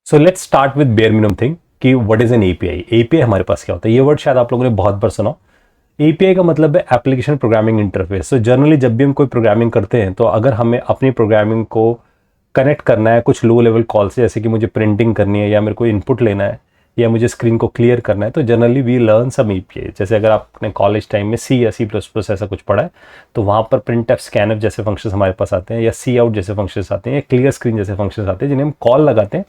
So let's start with bare minimum thing कि what is an API. API हमारे पास क्या होता है, ये वर्ड शायद आप लोगों ने बहुत बार सुना। एपीआई का मतलब है application programming interface. So generally जब भी हम कोई प्रोग्रामिंग करते हैं तो अगर हमें अपनी प्रोग्रामिंग को कनेक्ट करना है कुछ लो लेवल कॉल से, जैसे कि मुझे प्रिंटिंग करनी है या मेरे को इनपुट लेना है या मुझे स्क्रीन को क्लियर करना है, तो generally we learn some API. जैसे अगर आपने कॉलेज टाइम में सी या सी प्लस प्लस ऐसा कुछ पढ़ा है तो वहाँ पर प्रिंट एफ स्कैन एफ जैसे फंक्शंस हमारे पास आते हैं, या सी आउट जैसे फंक्शंस आते हैं, या क्लियर स्क्रीन जैसे फंक्शंस आते हैं जिन्हें हम कॉल लगाते हैं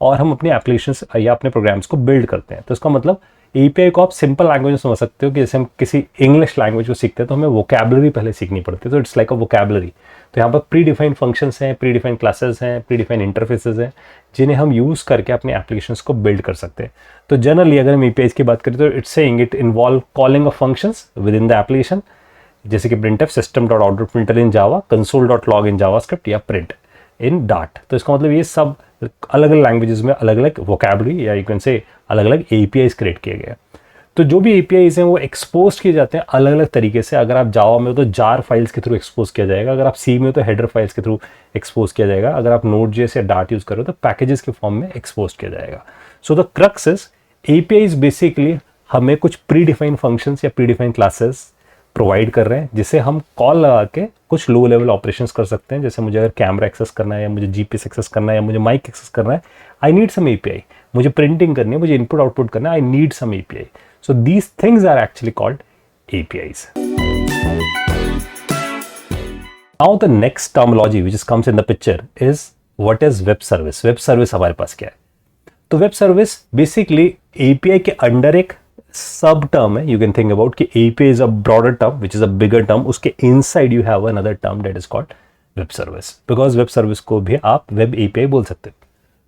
और हम अपने एप्लीकेशंस या अपने प्रोग्राम्स को बिल्ड करते हैं। तो इसका मतलब एपीआई को आप सिंपल लैंग्वेज में समझ सकते हो कि जैसे हम किसी इंग्लिश लैंग्वेज को सीखते हैं तो हमें वोकैबुलरी पहले सीखनी पड़ती है, तो इट्स लाइक अ वोकैबुलरी। तो यहाँ पर प्री डिफाइंड फंक्शंस हैं, प्री डिफाइंड क्लासेस हैं, प्री डिफाइंड इंटरफेसेस हैं जिन्हें हम यूज़ करके अपने एप्लीकेशंस को बिल्ड कर सकते हैं। तो जनरली अगर हम एपीआई की बात करें तो it's saying it involve calling of functions with in the application, जैसे कि print F system dot out dot printer in Java, console dot log in JavaScript या प्रिंट इन डाट। तो इसका मतलब ये सब अलग अलग लैंग्वेजेस में अलग अलग वोकैबुलरी या यू कैन से अलग अलग एपीआईज क्रिएट किए गए। तो जो भी एपीआईज हैं वो एक्सपोज किए जाते हैं अलग अलग तरीके से। अगर आप जावा में हो तो जार फाइल्स के थ्रू एक्सपोज किया जाएगा, अगर आप सी में हो तो हेडर फाइल्स के थ्रू एक्सपोज किया जाएगा, अगर आप नोड जेएस या डाट यूज करो तो पैकेजेस के फॉर्म में एक्सपोज किया जाएगा। So the crux is APIs basically हमें कुछ प्री डिफाइंड फंक्शंस या प्री डिफाइंड क्लासेस प्रोवाइड कर रहे हैं जिसे हम कॉल लगा के कुछ लो लेवल ऑपरेशंस कर सकते हैं। जैसे मुझे अगर कैमरा एक्सेस करना है या मुझे जीपीएस एक्सेस करना है या मुझे माइक एक्सेस करना है, आई नीड सम एपीआई। मुझे प्रिंटिंग करनी है, मुझे इनपुट आउटपुट करना है, I need some API. So these things are actually called APIs. Now the next terminology which comes in the picture is what is web service. Web service हमारे पास क्या है? तो वेब सर्विस बेसिकली एपीआई के under एक sub term है। You can think about कि API is a broader term which is a bigger term, उसके inside you have another term that is called web service, because web service को भी आप web API बोल सकते हो।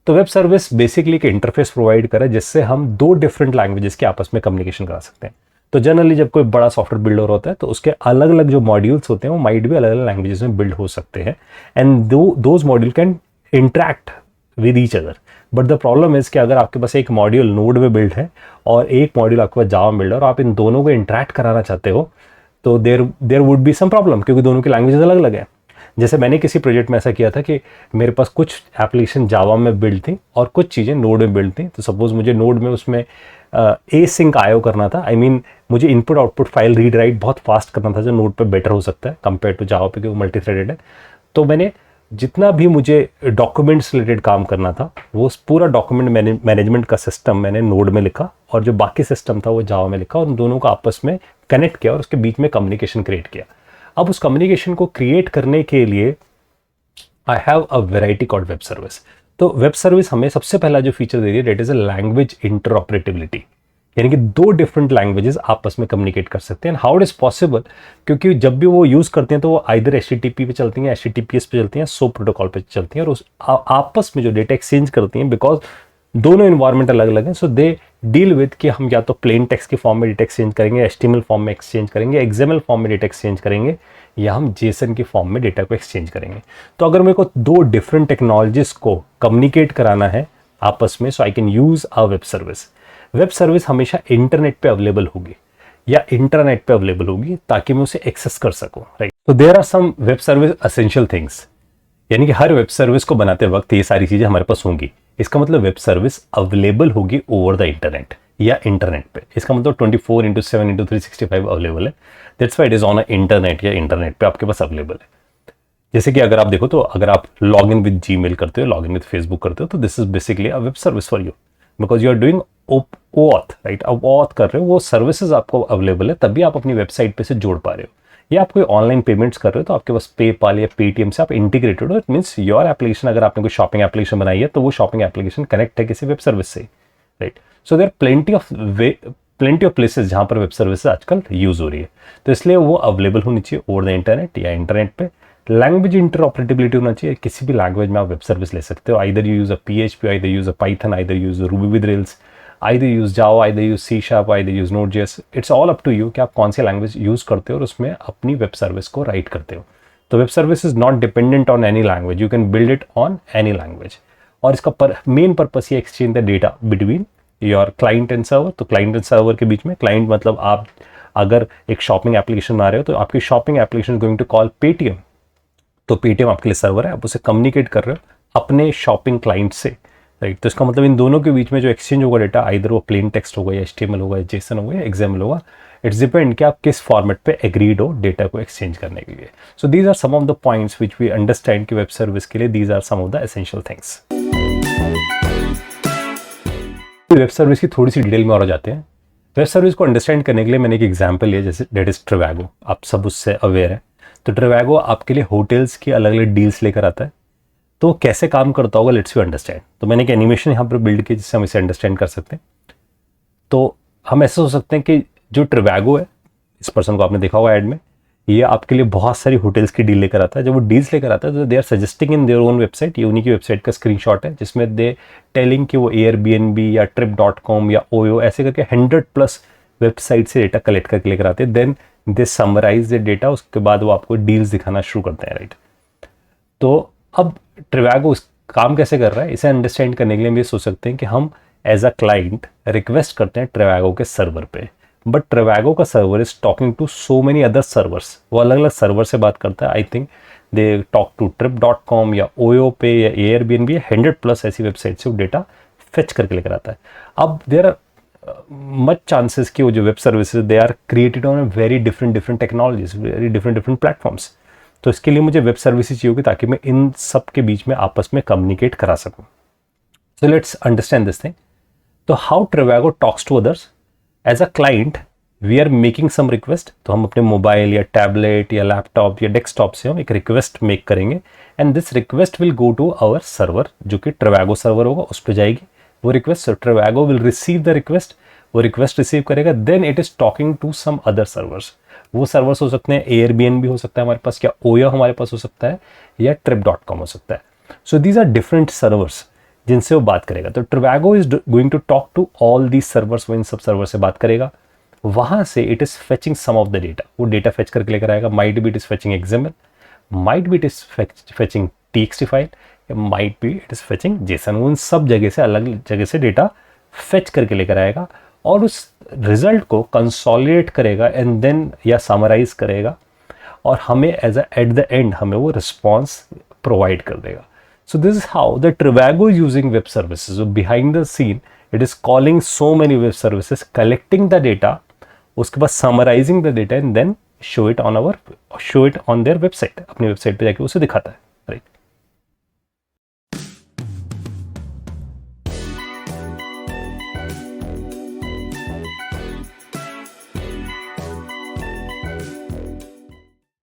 तो वेब सर्विस बेसिकली एक इंटरफेस प्रोवाइड करे जिससे हम दो डिफरेंट लैंग्वेजेस के आपस में कम्युनिकेशन करा सकते हैं। तो जनरली जब कोई बड़ा सॉफ्टवेयर बिल्ड हो रहा होता है तो उसके अलग अलग जो मॉड्यूल्स होते हैं वो माइट भी अलग अलग लैंग्वेजेस में बिल्ड हो सकते हैं, and those module can interact with each other. But the problem is कि अगर आपके पास एक मॉड्यूल नोड में बिल्ड है और एक मॉड्यूल आपके पास जावा में बिल्ड है और आप इन दोनों को इंटरैक्ट कराना चाहते हो तो there would be some problem, क्योंकि दोनों की लैंग्वेजेस अलग अलग है। जैसे मैंने किसी प्रोजेक्ट में ऐसा किया था कि मेरे पास कुछ एप्लीकेशन जावा में बिल्ड थी और कुछ चीज़ें नोड में बिल्ड थी। तो सपोज मुझे नोड में उसमें ए सिंक आईओ करना था, आई मीन मुझे input output file read write बहुत फास्ट करना था जो नोड पे बेटर हो सकता है कंपेयर टू जावा पे, क्योंकि मल्टी थ्रेडेड है। तो मैंने जितना भी मुझे डॉक्यूमेंट्स रिलेटेड काम करना था वो पूरा डॉक्यूमेंट मैनेजमेंट का सिस्टम मैंने नोड में लिखा और जो बाकी सिस्टम था वो जावा में लिखा और उन दोनों को आपस में कनेक्ट किया और उसके बीच में कम्युनिकेशन क्रिएट किया। अब उस कम्युनिकेशन को क्रिएट करने के लिए I have a variety called web service. तो वेब सर्विस हमें सबसे पहला जो फीचर दे रही है दैट इज अ लैंग्वेज इंटरऑपरेटिबिलिटी, यानी कि दो डिफरेंट लैंग्वेजेस आपस में कम्युनिकेट कर सकते हैं। How it is possible? क्योंकि जब भी वो यूज करते हैं तो वो आइदर एचटीटीपी पे चलती हैं, एचटीटीपीएस पे चलती हैं, सोप प्रोटोकॉल पे चलती हैं और उस आपस में जो डेटा एक्सचेंज करती हैं, बिकॉज दोनों इन्वायरमेंट अलग अलग हैं, सो दे डील विद कि हम या तो प्लेन टेक्स्ट के फॉर्म में डेटा एक्सचेंज करेंगे, एचटीएमएल फॉर्म में एक्सचेंज करेंगे, एक्सएमएल फॉर्म में डेटा एक्सचेंज करेंगे, या हम जेसन के फॉर्म में डेटा को एक्सचेंज करेंगे। तो अगर मेरे को दो डिफरेंट टेक्नोलॉजीज को कम्युनिकेट कराना है आपस में, so I can use a web service. Web service हमेशा इंटरनेट पे अवेलेबल होगी या इंटरनेट पे अवेलेबल होगी ताकि मैं उसे एक्सेस कर सकूं, राइट? तो there are some web service essential things, यानी कि हर वेब सर्विस को बनाते वक्त ये सारी चीजें हमारे पास होंगी। इसका मतलब वेब सर्विस अवेलेबल होगी ओवर द इंटरनेट या इंटरनेट पे। इसका मतलब 24/7/365 अवेलेबल है। That's why it is on a internet या इंटरनेट पे आपके पास अवेलेबल है। जैसे कि अगर आप देखो तो अगर आप लॉग इन विद जीमेल करते हो, लॉग इन विद फेसबुक करते हो, तो this is basically a web service for you, because you are doing OAuth, right? अब OAuth कर रहे हो, वो सर्विसेज आपको अवेलेबल है, तभी आप अपनी वेबसाइट पे से जोड़ पा रहे हो। या आप कोई ऑनलाइन पेमेंट्स कर रहे हो तो आपके पास पेपाल या पेटीएम से आप इंटीग्रेटेड हो। इट मीन्स योर एप्लीकेशन, अगर आपने कोई शॉपिंग एप्लीकेशन बनाई है तो वो शॉपिंग एप्लीकेशन कनेक्ट है किसी वेब सर्विस से, right? So there plenty of places जहाँ पर वेब सर्विसेज आजकल यूज हो रही है, तो इसलिए वो अवेलेबल होनी चाहिए ओवर द इंटरनेट या इंटरनेट पे। लैंग्वेज इंटरऑपरेटिबिलिटी होना चाहिए, किसी भी लैंग्वेज में आप वेब सर्विस ले सकते हो। Either you use a PHP, either use a Python, either use Ruby with Rails, either use Java, either use C#, either use Node.js। It's all up to you कि आप कौन सी language use करते हो और उसमें अपनी वेब सर्विस को right करते हो। तो web service is not dependent on any language, you can build it on any language. और इसका मेन पर्पस ये exchange the data between your client and server. तो क्लाइंट एंड सर्वर के बीच में, क्लाइंट मतलब आप अगर एक शॉपिंग एप्लीकेशन बना रहे हो तो आपकी shopping application going to call Paytm, तो पेटीएम आपके लिए सर्वर है, आप उसे कम्युनिकेट कर रहे हो अपने शॉपिंग क्लाइंट से राइट। तो इसका मतलब इन दोनों के बीच में जो एक्सचेंज होगा डेटा, आइदर वो प्लेन टेक्स्ट होगा या HTML होगा या JSON होगा या XML होगा, इट्स डिपेंड कि आप किस फॉर्मेट पे एग्रीड हो डेटा को एक्सचेंज करने के लिए। So these are some of the points which we understand कि वेब सर्विस के लिए these are some of the essential things. Web service की थोड़ी सी डिटेल में और जाते हैं। वेब सर्विस को अंडरस्टैंड करने के लिए मैंने एक एग्जांपल लिया, जैसे डेट इज ट्रिवैगो। आप सब उससे अवेयर है। तो ट्रिवैगो आपके लिए होटल्स की अलग अलग डील्स लेकर आता है। तो कैसे काम करता होगा, लेट्स यू अंडरस्टैंड। तो मैंने एक एनिमेशन यहाँ पर बिल्ड की जिससे हम इसे अंडरस्टैंड कर सकते हैं। तो हम ऐसे हो सकते हैं कि जो ट्रिवैगो है, इस पर्सन को आपने देखा होगा ऐड में, ये आपके लिए बहुत सारी होटल्स की डील लेकर आता है। जब वो डील्स लेकर आता है तो they are suggesting in their own website. ये उन्हीं की वेबसाइट का स्क्रीनशॉट है जिसमें दे टेलिंग कि वो Airbnb या trip.com या OYO ऐसे करके 100+ वेबसाइट से डेटा कलेक्ट करके लेकर आते हैं। Then they summarise the data, उसके बाद वो आपको डील्स दिखाना शुरू करते हैं, राइट। तो अब ट्रिवैगो काम कैसे कर रहा है, इसे अंडरस्टैंड करने के लिए हम ये सोच सकते हैं कि हम एज अ क्लाइंट रिक्वेस्ट करते हैं ट्रिवैगो के सर्वर पे, बट ट्रिवैगो का server is talking to so many other servers. वो अलग अलग सर्वर से बात करता है। I think they talk to trip.com या OYO पे या Airbnb, 100+ ऐसी वेबसाइट से वो डेटा फेच करके लेकर आता है। अब देयर आर मच चांसेस कि वो जो web services they are created on very different technologies, very different platforms. तो इसके लिए मुझे वेब सर्विसेज चाहिए होगी ताकि मैं इन सब के बीच में आपस में कम्युनिकेट करा सकूँ। So let's understand this thing. तो how Trivago talks to others, as a client we are making some request. तो हम अपने मोबाइल या टैबलेट या लैपटॉप या डेस्कटॉप से हम एक रिक्वेस्ट मेक करेंगे and this request will go to our server, जो कि ट्रिवैगो सर्वर होगा, उस पर जाएगी वो request. Trivago will receive the request, वो रिक्वेस्ट रिसीव करेगा, then it is talking to some other servers. वो सर्वर्स हो सकते हैं Airbnb हो सकता है हमारे पास, या OYO हमारे पास हो सकता है, या trip.com हो सकता है। So these are different servers जिनसे वो बात करेगा। तो Trivago is going to talk to all these servers, वो इन सब सर्वर से बात करेगा। वहां से it is fetching some of the data, वो डेटा फेच करके लेकर आएगा। Might be it is fetching XML, might be it is fetching TXT file, might be it is fetching JSON। उन सब जगह से अलग जगह से डेटा फेच करके लेकर आएगा और उस रिजल्ट को कंसोलिडेट करेगा एंड देन या समराइज करेगा और हमें एज एट द एंड हमें वो रिस्पॉन्स प्रोवाइड कर देगा। So this is how the Trivago is using web services. So behind the scene, it is calling so many web services, collecting the data, उसके बाद summarizing the data and then show it on their website. अपनी website पे जाके उसे दिखाता है।